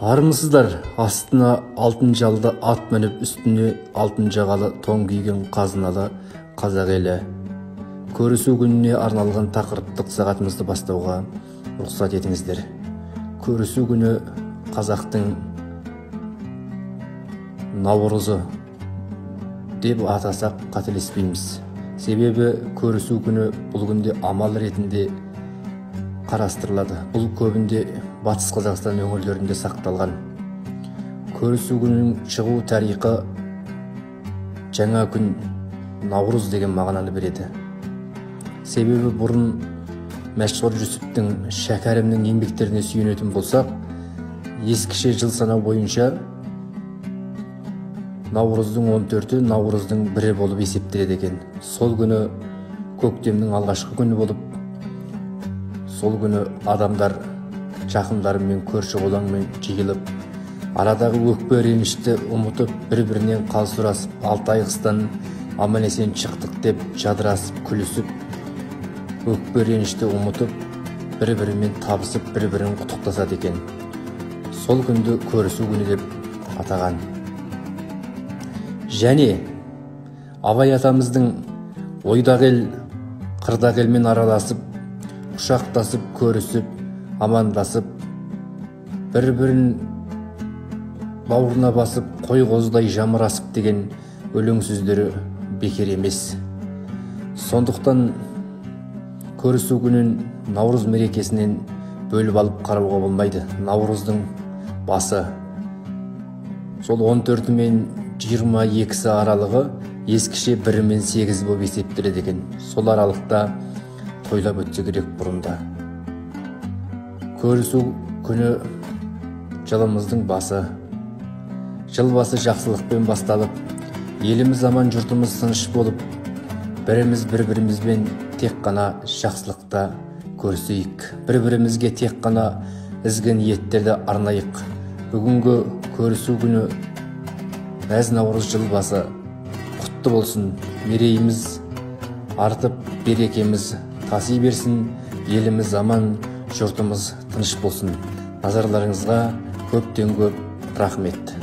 Армысыздар, астына алтын жалды ат мініп, үстіне алтын жағалы тоң киген қазыналы қазақ елі. Көрісу күніне арналған тақырыптық сағатымызды бастауға рұқсат етіңіздер. Көрісу күні қазақтың наурызы деп атасақ қателеспейміз. Себебі көрісу күні бұл күнде амал ретінде қарастырылады. Бұл көбінде Батыс Қазақстан өңірлерінде сақталған. Көрісу күнінің шығу тарихы жаңа күн, наурыз деген мағынаны береді. Себебі бұрын Мәшһүр Жүсіптің, Шәкәрімнің еңбектеріне сүйенетін болсақ, ескіше жыл санау бойынша наурыздың 14-і наурыздың 1-і болып есептеледі екен. Сол күні көктемнің алғашқы күні болып, сол күні адамдар жақындарымен, көрші қолаңмен жиылып, арадағы өкпе ренішті ұмытып, бір-бірінен қал сұрасып, 6 ай қыстан аман-есен шықтық деп жадырасып, күлісіп, өкпе ренішті ұмытып, бір-бірімен табысып, бір-бірін құттықтасады екен. Сол күнді көрісу күні деп атаған. Және Абай атамыздың ойдағы ел, қырдағы елмен араласып, құшақтасып, көрісіп, амандасып, бір-бірін бауырына басып, қой қозыдай жамырасып деген өлең сөздері бекер емес. Сондықтан көрісу күнін наурыз мерекесінен бөліп алып қарауға болмайды. Наурыздың басы сол 14 мен 22 аралығы ескіше 1 мен 8 болып есептеледі екен. Сол аралықта тойлап өтсе керек бұрында. Көрісу күні жылымыздың басы. Жыл басы жақсылықпен басталып, еліміз аман, жұртымыз тыныш болып, біріміз бір-бірімізбен тек қана жақсылықта көрісейік. Бір-бірімізге тек қана ізгі ниеттерді арнайық. Бүгінгі көрісу күні мәз наурыз жыл басы құтты болсын. Мерейіміз артып, берекеміз таси берсін. Еліміз аман, жұртымыз тыныш болсын. Назарларыңызға көптен көп рахмет.